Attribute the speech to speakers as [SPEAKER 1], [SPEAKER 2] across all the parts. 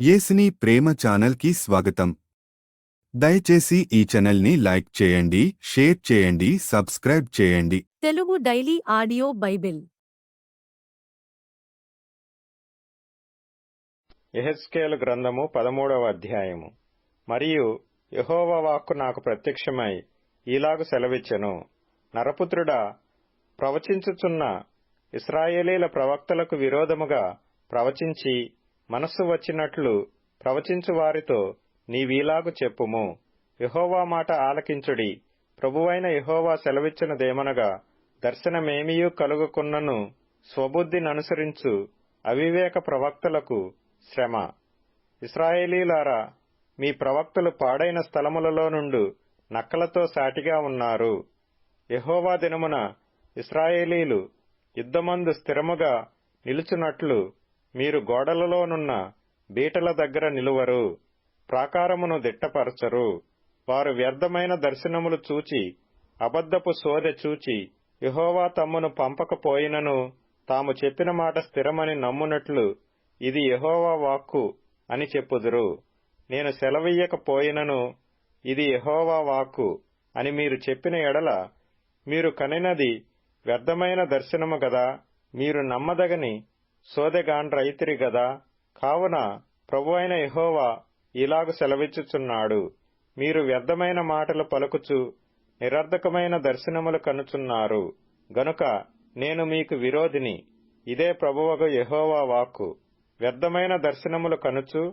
[SPEAKER 1] యేసుని ప్రేమ ఛానల్కి స్వాగతం. దయచేసి ఈ ఛానల్ని లైక్ చేయండి, షేర్ చేయండి, సబ్స్క్రైబ్ చేయండి.
[SPEAKER 2] తెలుగు డైలీ ఆడియో బైబిల్
[SPEAKER 3] యెహెజ్కేలు గ్రంథము 13వ అధ్యాయము. మరియు యెహోవా వాక్కు నాకు ప్రత్యక్షమై ఈలాగు సెలవిచ్చెను. నరపుత్రుడా, ప్రవచించుచున్న ఇశ్రాయేలీల ప్రవక్తలకు విరోధముగా ప్రవచించి మనస్సు వచ్చినట్లు ప్రవచించు వారితో నీవీలాగు చెప్పుము. యెహోవా మాట ఆలకించుడి. ప్రభువైన యెహోవా సెలవిచ్చినదేమనగా, దర్శనమేమియూ కలుగకున్నను స్వబుద్ధిననుసరించు అవివేక ప్రవక్తలకు శ్రమ. ఇశ్రాయేలీలారా, మీ ప్రవక్తలు పాడైన స్థలములలో నుండు నక్కలతో సాటిగా ఉన్నారు. యెహోవా దినమున ఇశ్రాయేలీలు యుద్ధమందు స్థిరముగా నిలుచున్నట్లు మీరు గోడలలోనున్న బీటల దగ్గర నిలువరు, ప్రాకారమును దిట్టపరచరు. వారు వ్యర్థమైన దర్శనములు చూచి అబద్ధపు సోదె చూచి యెహోవా తమ్మును పంపకపోయినను తాము చెప్పిన మాట స్థిరమని నమ్మునట్లు ఇది యెహోవా వాక్కు అని చెప్పుదురు. నేను సెలవియ్యకపోయినను ఇది యెహోవా వాక్కు అని మీరు చెప్పిన ఎడల మీరు కనినది వ్యర్థమైన దర్శనము గదా, మీరు నమ్మదగని సోదెగాండ్రైతిరి గదా. కావున ప్రభువైన యెహోవా ఇలాగు సెలవిచ్చుచున్నాడు, మీరు వ్యర్థమైన మాటలు పలుకుచు నిరర్ధకమైన దర్శనములు కనుచున్నారు గనుక నేను మీకు విరోధిని. ఇదే ప్రభువగు యెహోవా వాక్కు. వ్యర్థమైన దర్శనములు కనుచు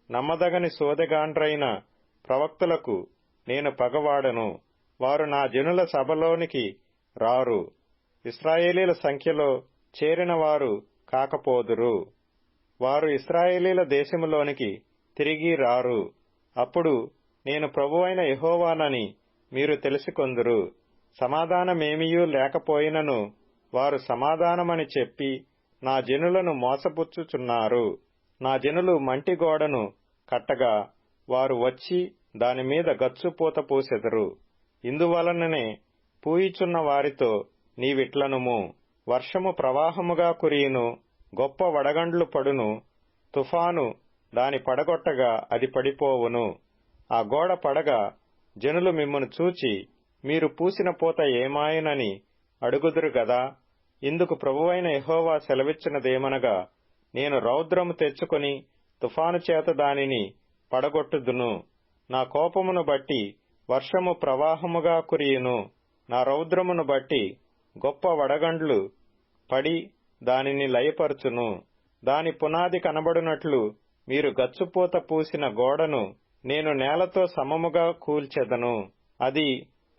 [SPEAKER 3] నమ్మదగని సోదెగాండ్రైన ప్రవక్తలకు నేను పగవాడను. వారు నా జనుల సభలోనికి రారు, ఇశ్రాయేలీల సంఖ్యలో చేరిన వారు కాకపోదురు. వారు ఇశ్రాయేలీల దేశములోనికి తిరిగి రారు. అప్పుడు నేను ప్రభువైన యెహోవానని మీరు తెలుసుకొందురు. సమాధానమేమియూ లేకపోయినను వారు సమాధానమని చెప్పి నా జనులను మోసపుచ్చుచున్నారు. నా జనులు మంటి గోడను కట్టగా వారు వచ్చి దానిమీద గచ్చుపూత పూసెదరు. ఇందువలననే పూయిచున్న వారితో నీవిట్లనుము, వర్షము ప్రవాహముగా కురియును, గొప్ప వడగండ్లు పడును, తుఫాను దాని పడగొట్టగా అది పడిపోవును. ఆ గోడ పడగా జనులు మిమ్మును చూచి మీరు పూసిన పూత ఏమాయనని అడుగుదురు గదా. ఇందుకు ప్రభువైన యెహోవా సెలవిచ్చినదేమనగా, నేను రౌద్రము తెచ్చుకొని తుఫాను చేత దానిని పడగొట్టుదును. నా కోపమును బట్టి వర్షము ప్రవాహముగా కురియును, నా రౌద్రమును బట్టి గొప్ప వడగండ్లు పడి దానిని లయపరచును. దాని పునాది కనబడునట్లు మీరు గచ్చుపూత పూసిన గోడను నేను నేలతో సమముగా కూల్చెదను. అది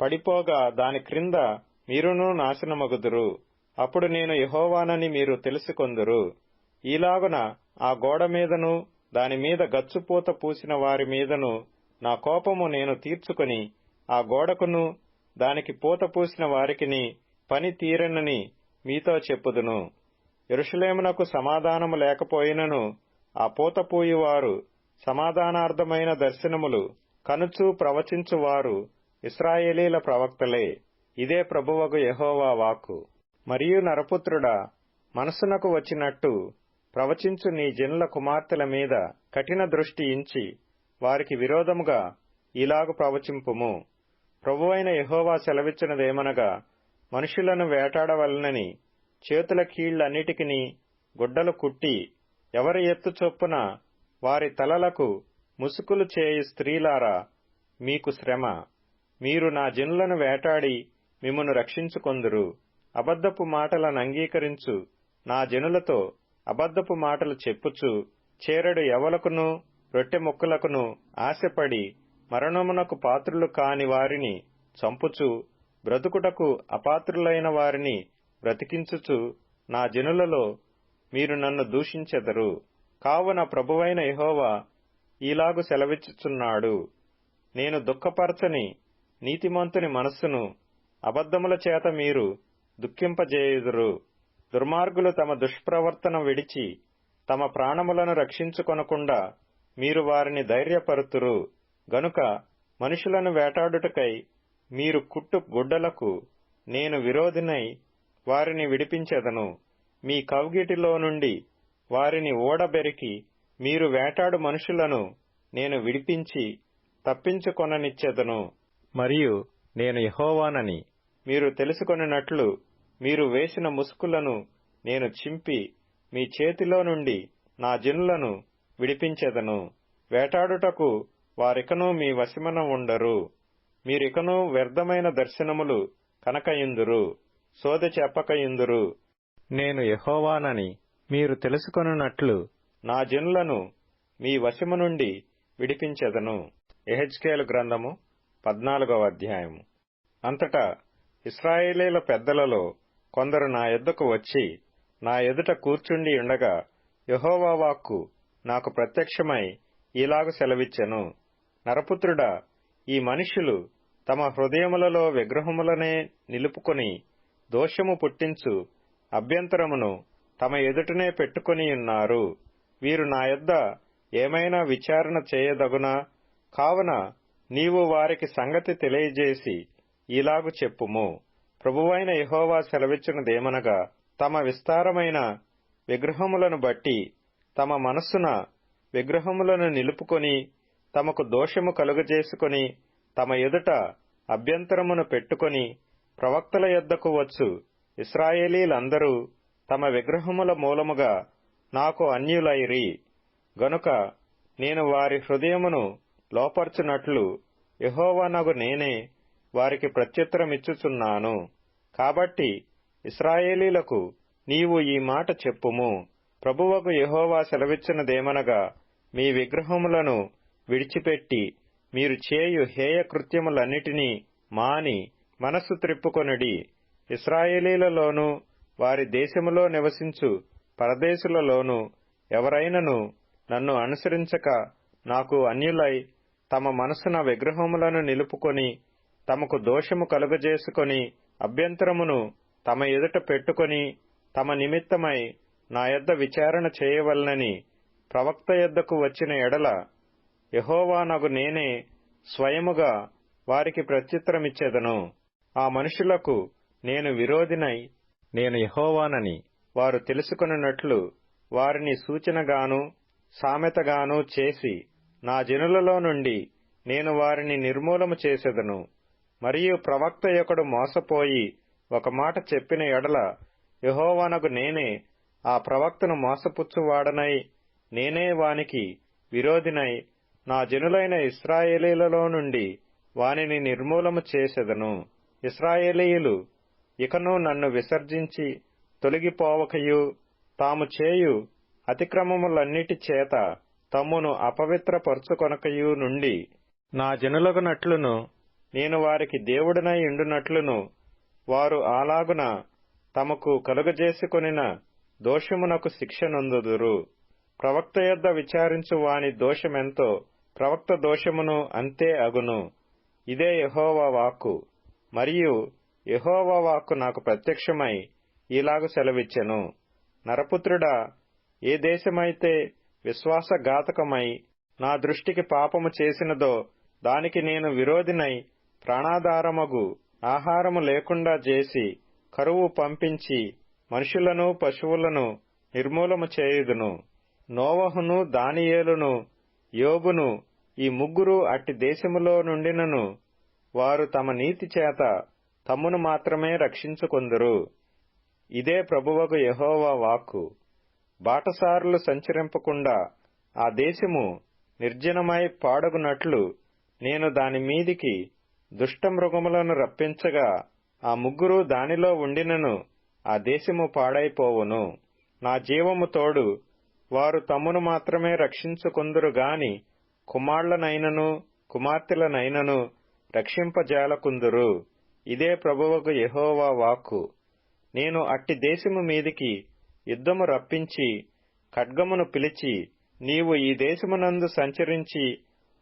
[SPEAKER 3] పడిపోగా దాని క్రింద మీరును నాశనమగుదురు. అప్పుడు నేను యెహోవానని మీరు తెలుసుకొందురు. ఈలాగున ఆ గోడ మీదను దానిమీద గచ్చుపూత పూసిన వారి మీదను నా కోపము నేను తీర్చుకొని ఆ గోడకును దానికి పూత పూసిన వారికిని పని తీరనని మీతో చెప్పుదును. యెరూషలేమునకు సమాధానము లేకపోయినను ఆ పూత పూయువారు సమాధానార్థమైన దర్శనములు కనుచు ప్రవచించువారు ఇశ్రాయేలీల ప్రవక్తలే. ఇదే ప్రభువగు యెహోవా వాక్కు. మరియు నరపుత్రుడా, మనసునకు వచ్చినట్టు ప్రవచించు నీ జనుల కుమార్తెల మీద కఠిన దృష్టి ఇంచి వారికి విరోధముగా ఇలాగు ప్రవచింపుము. ప్రభువైన యెహోవా సెలవిచ్చినదేమనగా, మనుషులను వేటాడవలనని చేతుల కీళ్లన్నిటికిని గుడ్డలు కుట్టి ఎవరి ఎత్తు చొప్పున వారి తలలకు ముసుకులు చేయు స్త్రీలారా, మీకు శ్రమ. మీరు నా జనులను వేటాడి మిమ్మును రక్షించుకొందురు. అబద్ధపు మాటలను అంగీకరించు నా జనులతో అబద్ధపు మాటలు చెప్పుచు చేరడు యవలకును రొట్టె ముక్కలకును ఆశపడి మరణమునకు పాత్రులు కాని వారిని చంపుచు బ్రతుకుటకు అపాత్రులైన వారిని బ్రతికించుచు నా జనులలో మీరు నన్ను దూషించెదరు. కావున ప్రభువైన యెహోవా ఈలాగు సెలవిచ్చుచున్నాడు, నేను దుఃఖపరచని నీతిమంతుని మనస్సును అబద్ధముల చేత మీరు దుఃఖింపజేయుదురు. దుర్మార్గులు తమ దుష్ప్రవర్తన విడిచి తమ ప్రాణములను రక్షించుకొనకుండా మీరు వారిని ధైర్యపరుతురు. గనుక మనుషులను వేటాడుటకై మీరు కుట్టు గుడ్డలకు నేను విరోధినై వారిని విడిపించెదను. మీ కౌగిటిలో నుండి వారిని ఊడబెరికి మీరు వేటాడు మనుషులను నేను విడిపించి తప్పించుకొననిచ్చెదను. మరియు నేను యెహోవానని మీరు తెలుసుకొనున్నట్లు మీరు వేసిన ముసుకులను నేను చింపి మీ చేతిలో నుండి నా జనులను విడిపించెదను. వేటాడుటకు వారికను మీ వశమున ఉండరు. మీరికను వ్యర్థమైన దర్శనములు కనకయుందురు, సోదె చెప్పకయుందురు. నేను యెహోవానని మీరు తెలుసుకొనున్నట్లు నా జనులను మీ వశము నుండి విడిపించెదను. యెహెజ్కేలు గ్రంథము 14వ అధ్యాయము. అంతటా ఇశ్రాయేలీయుల పెద్దలలో కొందరు నా యొద్దకు వచ్చి నా ఎదుట కూర్చుండి ఉండగా యెహోవా వాక్కు నాకు ప్రత్యక్షమై ఈలాగు సెలవిచ్చెను. నరపుత్రుడా, ఈ మనుష్యులు తమ హృదయములలో విగ్రహములనే నిలుపుకొని దోషము పుట్టించు అభ్యంతరమును తమ ఎదుటనే పెట్టుకొనియున్నారు. వీరు నా యొద్ద ఏమైనా విచారణ చేయదగునా? కావున నీవు వారికి సంగతి తెలియజేసి ఈలాగు చెప్పుము. ప్రభువైన యెహోవా సెలవిచ్చినదేమనగా, తమ విస్తారమైన విగ్రహములను బట్టి తమ మనస్సున విగ్రహములను నిలుపుకొని తమకు దోషము కలుగజేసుకొని తమ ఎదుట అభ్యంతరమును పెట్టుకొని ప్రవక్తల యొద్దకు వచ్చు ఇశ్రాయేలీలందరూ తమ విగ్రహముల మూలముగా నాకు అన్యులైరి. గనుక నేను వారి హృదయమును లోపర్చునట్లు యెహోవానగు నేనే వారికి ప్రత్యుత్తరమిచ్చుచున్నాను. కాబట్టి ఇశ్రాయేలీలకు నీవు ఈ మాట చెప్పుము. ప్రభువగు యెహోవా సెలవిచ్చినదేమనగా, మీ విగ్రహములను విడిచిపెట్టి మీరు చేయు హేయ కృత్యములన్నిటినీ మాని మనస్సు త్రిప్పుకొనుడి. ఇశ్రాయేలీలలోనూ వారి దేశములో నివసించు పరదేశులలోనూ ఎవరైనను నన్ను అనుసరించక నాకు అన్యులై తమ మనసున విగ్రహములను నిలుపుకొని తమకు దోషము కలుగజేసుకొని అభ్యంతరమును తమ ఎదుట పెట్టుకొని తమ నిమిత్తమై నా యొద్ద విచారణ చేయవలనని ప్రవక్త యొద్దకు వచ్చిన ఎడల యెహోవానగు నేనే స్వయముగా వారికి ప్రత్యుత్తరమిచ్చెదను. ఆ మనుషులకు నేను విరోధినై నేను యెహోవానని వారు తెలుసుకొనున్నట్లు వారిని సూచనగాను సామెతగాను చేసి నా జనులలో నుండి నేను వారిని నిర్మూలము చేసెదను. మరియు ప్రవక్త యొకడు మోసపోయి ఒక మాట చెప్పిన ఎడల యెహోవానగు నేనే ఆ ప్రవక్తను మోసపుచ్చువాడనై నేనే వానికి విరోధినై నా జనులైన ఇశ్రాయేలీలలో నుండి వానిని నిర్మూలము చేసెదను. ఇశ్రాయేలీయులు ఇకను నన్ను విసర్జించి తొలగిపోవకయు తాము చేయు అతిక్రమములన్నిటి చేత తమ్మును అపవిత్రపరచుకొనకయు నుండి నా జనులగునట్లును నేను వారికి దేవుడనై ఉండునట్లును వారు అలాగున తమకు కలుగజేసుకొనిన దోషమునకు శిక్ష నొందుదురు. ప్రవక్త యొద్ద విచారించు వాని దోషమెంతో ప్రవక్త దోషమును అంతే అగును. ఇదే యెహోవా వాక్కు. మరియు యెహోవా వాక్కు నాకు ప్రత్యక్షమై ఈలాగు సెలవిచ్చెను. నరపుత్రుడా, ఏ దేశమైతే విశ్వాసఘాతకమై నా దృష్టికి పాపము చేసినదో దానికి నేను విరోధినై ప్రాణాధారమగు ఆహారము లేకుండా చేసి కరువు పంపించి మనుషులను పశువులను నిర్మూలము చేయుదును. నోవహును దానియేలును యోబును ఈ ముగ్గురు అట్టి దేశములో నుండినను వారు తమ నీతి చేత తమ్మును మాత్రమే రక్షించుకొందురు. ఇదే ప్రభువగు యెహోవా వాక్కు. బాటసారులు సంచరింపకుండా ఆ దేశము నిర్జనమై పాడగునట్లు నేను దాని మీదికి దుష్టమృగములను రప్పించగా ఆ ముగ్గురు దానిలో ఉండినను ఆ దేశము పాడైపోవును. నా జీవము తోడు వారు తమ్మును మాత్రమే రక్షించుకొందురు గాని కుమారులనైనను కుమార్తెలనైనను రక్షింపజాలకుందురు. ఇదే ప్రభువగు యెహోవా వాక్కు. నేను అట్టి దేశము మీదికి యుద్ధము రప్పించి ఖడ్గమును పిలిచి నీవు ఈ దేశమునందు సంచరించి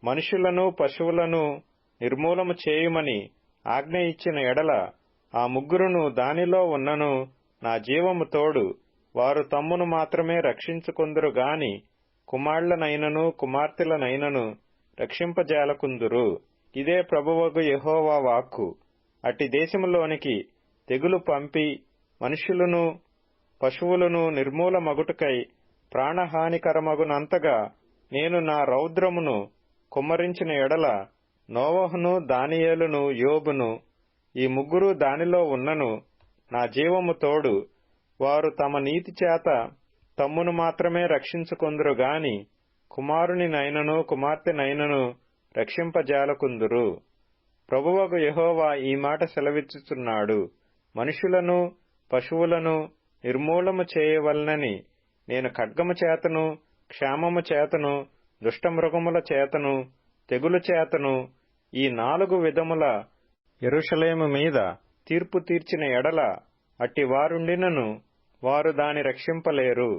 [SPEAKER 3] మనుషులను పశువులను నిర్మూలము చేయుమని ఆజ్ఞ ఇచ్చిన ఎడల ఆ ముగ్గురును దానిలో ఉన్నను నా జీవము తోడు వారు తమ్మును మాత్రమే రక్షించుకొందురు గాని కుమారులనైనను కుమార్తెలనైనను రక్షింపజాలకుందురు. ఇదే ప్రభువగు యెహోవా వాక్కు. అట్టి దేశములోనికి తెగులు పంపి మనుషులను పశువులను నిర్మూలమగుటకై ప్రాణహానికరమగునంతగా నేను నా రౌద్రమును కుమ్మరించిన ఎడల నోవహును, దానియేలును, యోబును ఈ ముగ్గురు దానిలో ఉన్నను నా జీవము తోడు వారు తమ నీతి చేత తమ్మును మాత్రమే రక్షించుకొందురు గాని కుమారునినైనను కుమార్తెనైనను రక్షింపజాలకుందురు. ప్రభువగు యెహోవా ఈ మాట సెలవిచ్చుచున్నాడు. మనుషులను పశువులను నిర్మూలము చేయవలనని నేను ఖడ్గము చేతను, క్షామము చేతను, దుష్టమృగముల చేతను, తెగులు చేతను ఈ 4 విధముల యెరూషలేము మీద తీర్పు తీర్చిన ఎడల అట్టి వారుండినను వారు దాని రక్షింపలేరు.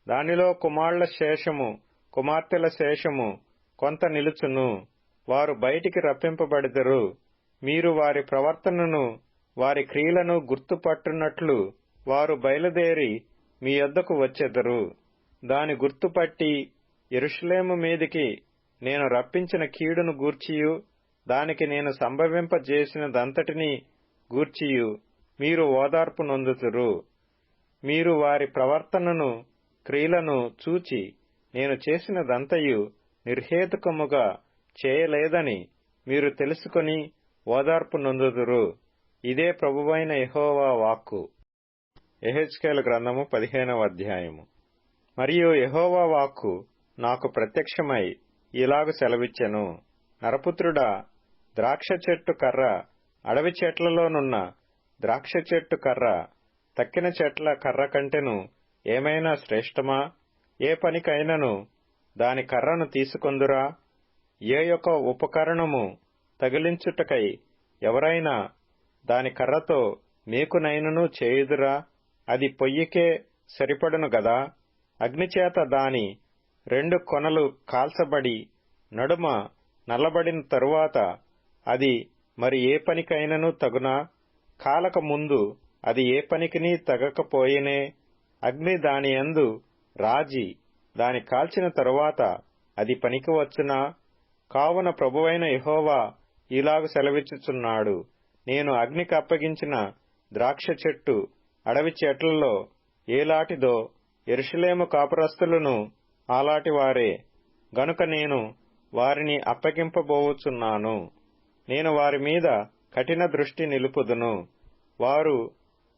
[SPEAKER 3] దానిలో కుమారుల శేషము, కుమార్తెల శేషము కొంత నిలుచును. వారు బయటికి రప్పింపబడెదరు. మీరు వారి ప్రవర్తనను, వారి క్రియలను గుర్తుపట్టునట్లు వారు బయలుదేరి మీ యొద్దకు వచ్చెదరు. దాని గుర్తుపట్టి యెరూషలేము మీదికి నేను రప్పించిన కీడును గూర్చియు దానికి నేను సంభవింపజేసినదంతటినీ గూర్చియు మీరు ఓదార్పు నొందుతురు. మీరు వారి ప్రవర్తనను, క్రియలను చూచి నేను చేసినదంతయు నిర్హేతుకముగా చేయలేదని మీరు తెలుసుకొని ఓదార్పు నొందుదురు. ఇదే ప్రభువైన యెహోవా వాక్కు. యెహెజ్కేలు గ్రంథము 15వ అధ్యాయము. మరియు యెహోవా వాక్కు నాకు ప్రత్యక్షమై ఇలాగు సెలవిచ్చెను. నరపుత్రుడా, ద్రాక్ష చెట్టు కర్ర అడవి చెట్లలోనున్న ద్రాక్ష చెట్టు కర్ర తక్కిన చెట్ల కర్ర కంటెను ఏమైనా శ్రేష్టమా? ఏ పనికైనను దాని కర్రను తీసుకొందురా? ఏ యొక్క ఉపకరణము తగిలించుటకై ఎవరైనా దాని కర్రతో మేకునైనను చేయుదురా? అది పొయ్యికే సరిపడును గదా? అగ్నిచేత దాని 2 కొనలు కాల్చబడి నడుమ నల్లబడిన తరువాత అది మరి ఏ పనికైనను తగునా? కాలక ముందు అది ఏ పనికిని తగకపోయినే అగ్ని దాని యందు రాజి దాని కాల్చిన తరువాత అది పనికి వచ్చునా? కావున ప్రభువైన యెహోవా ఇలాగు సెలవిచ్చుచున్నాడు. నేను అగ్నికి అప్పగించిన ద్రాక్ష చెట్టు అడవి చెట్లలో ఏలాటిదో యెరూషలేము కాపురస్తులను అలాటి వారే గనుక నేను వారిని అప్పగింపబోవుచున్నాను. నేను వారి మీద కఠిన దృష్టి నిలుపుదును. వారు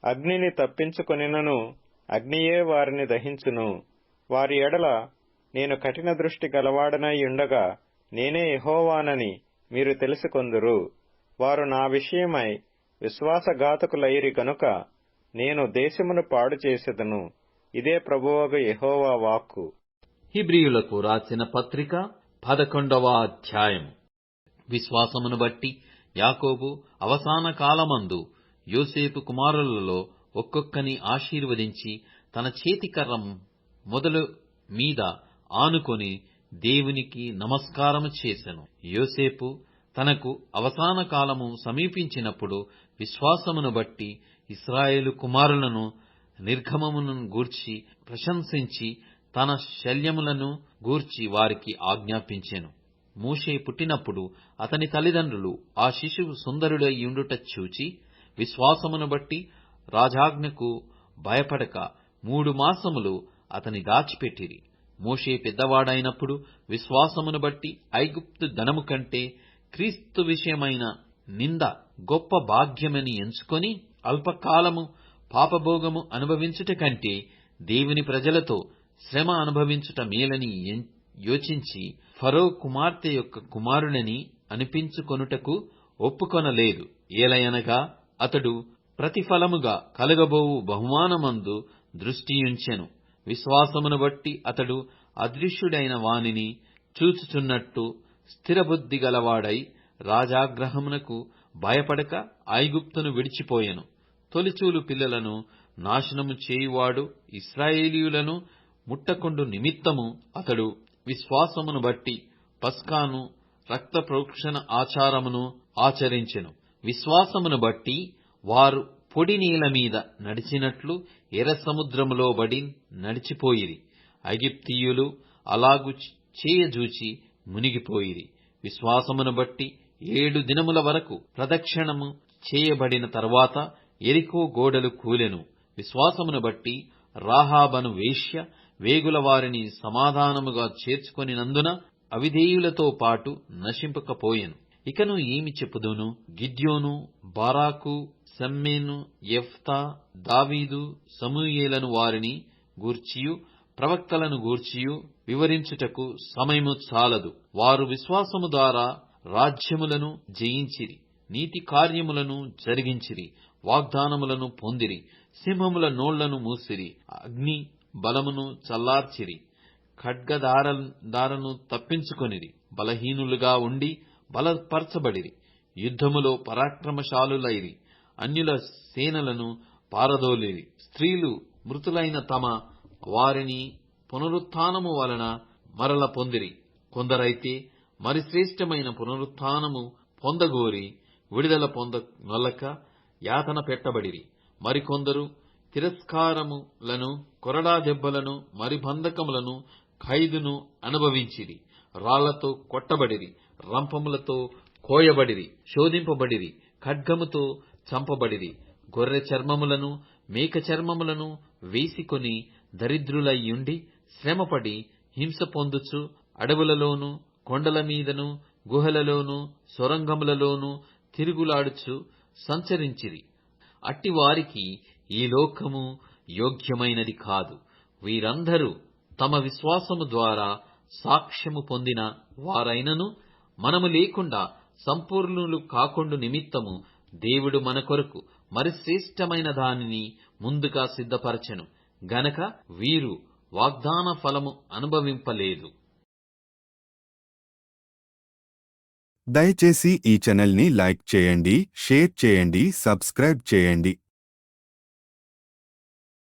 [SPEAKER 3] అగ్నిని తప్పించుకొనినను అగ్నియే వారిని దహించును. వారి ఎడల నేను కఠిన దృష్టి గలవాడనై ఉండగా నేనే యెహోవానని మీరు తెలుసుకొందురు. వారు నా విషయమై విశ్వాసఘాతకులైరి గనుక నేను దేశమును పాడు చేసెదను. ఇదే ప్రభువగు యెహోవా వాక్కు.
[SPEAKER 4] హెబ్రీయులకు రాసిన పత్రిక 11వ అధ్యాయం. విశ్వాసమును బట్టి యాకోబు అవసాన కాలమందు యోసేపు కుమారులలో ఒక్కొక్కని ఆశీర్వదించి తన చేతికర్ర మొదలు మీద ఆనుకొని దేవునికి నమస్కారము చేసెను. యోసేపు తనకు అవసాన కాలము సమీపించినప్పుడు విశ్వాసమును బట్టి ఇశ్రాయేలు కుమారులను నిర్గమమును గూర్చి ప్రశంసించి తన శల్యములను గూర్చి వారికి ఆజ్ఞాపించెను. మోషే పుట్టినప్పుడు అతని తల్లిదండ్రులు ఆ శిశువు సుందరుడైయుండుట చూచి విశ్వాసమును బట్టి రాజాజ్ఞకు భయపడక 3 మాసములు అతని దాచిపెట్టిరి. మోషే పెద్దవాడైనప్పుడు విశ్వాసమును బట్టి ఐగుప్తు ధనము కంటే క్రీస్తు విషయమైన నింద గొప్ప భాగ్యమని ఎంచుకొని అల్పకాలము పాపభోగము అనుభవించుట కంటే దేవుని ప్రజలతో శ్రమ అనుభవించుట మేలని యోచించి ఫరో కుమార్తె యొక్క కుమారుడని అనిపించుకొనుటకు ఒప్పుకొనలేదు. ఏలయనగా అతడు ప్రతిఫలముగా కలగబోవు బహుమానమందు దృష్టియుంచెను. విశ్వాసమును బట్టి అతడు అదృశ్యుడైన వానిని చూచుచున్నట్టు స్థిరబుద్ధి గలవాడై రాజాగ్రహమునకు భయపడక ఐగుప్తును విడిచిపోయెను. తొలిచూలు పిల్లలను నాశనము చేయువాడు ఇశ్రాయేలీయులను ముట్టకొండు నిమిత్తము అతడు విశ్వాసమును బట్టి పస్కాను రక్త ప్రోక్షణ ఆచారమును ఆచరించెను. విశ్వాసమును బట్టి వారు పొడి నీళ్ల మీద నడిచినట్లు ఎర్ర సముద్రములో బడి నడిచిపోయిరి. ఐగుప్తీయులు అలాగు చేయజూచి మునిగిపోయిరి. విశ్వాసమును బట్టి 7 దినముల వరకు ప్రదక్షిణము చేయబడిన తరువాత యెరికో గోడలు కూలెను. విశ్వాసమును బట్టి రాహాబను వేశ్య వేగుల వారిని సమాధానముగా చేర్చుకొనినందున అవిధేయులతో పాటు నశింపకపోయెను. ఇకను ఏమి చెప్పుదును? గిద్యోను, బారాకు, షమ్మేను, యెఫ్తా, దావీదు, సమూయేలను వారిని గూర్చియు ప్రవక్తలను గూర్చియు వివరించుటకు సమయము చాలదు. వారు విశ్వాసము ద్వారా రాజ్యములను జయించిరి, నీతి కార్యములను జరిగించిరి, వాగ్దానములను పొందిరి, సింహముల నోళ్లను మూసిరి, అగ్ని బలమును చల్లార్చిరి, ఖడ్గదారను తప్పించుకొనిరి, బలహీనులుగా ఉండి బలపరచబడిరి, యుద్ధములో పరాక్రమశాలులైరి, అన్యుల సేనలను పారదోలిరి. స్త్రీలు మృతులైన తమ వారిని పునరుత్థానము వలన మరల పొందిరి. కొందరైతే మరి శ్రేష్టమైన పునరుత్థానము పొందగోరి విడుదల పొందనొల్లక యాతన పెట్టబడిరి. మరికొందరు తిరస్కారములను, కొరడా దెబ్బలను, మరి బంధకములను, ఖైదును అనుభవించిరి. రాళ్లతో కొట్టబడిరి, రంపములతో కోయబడిరి, శోధింపబడిరి, ఖడ్గముతో చంపబడిరి. గొర్రె చర్మములను, మేక చర్మములను వేసికొని దరిద్రులయ్యుండి శ్రమపడి హింస పొందుచు అడవులలోను, కొండల మీదను, గుహలలోను, సొరంగములలోను తిరుగులాడుచు సంచరించిరి. అట్టివారికి ఈ లోకము యోగ్యమైనది కాదు. వీరందరూ తమ విశ్వాసము ద్వారా సాక్ష్యము పొందిన వారైనను మనము లేకుండా సంపూర్ణులు కాకుండు నిమిత్తము దేవుడు మన కొరకు మరి శ్రేష్టమైన దానిని ముందుగా సిద్ధపరచెను గనక వీరు వాగ్దాన ఫలము అనుభవింపలేదు.
[SPEAKER 1] దయచేసి ఈ ఛానల్ని లైక్ చేయండి, షేర్ చేయండి, సబ్స్క్రైబ్ చేయండి.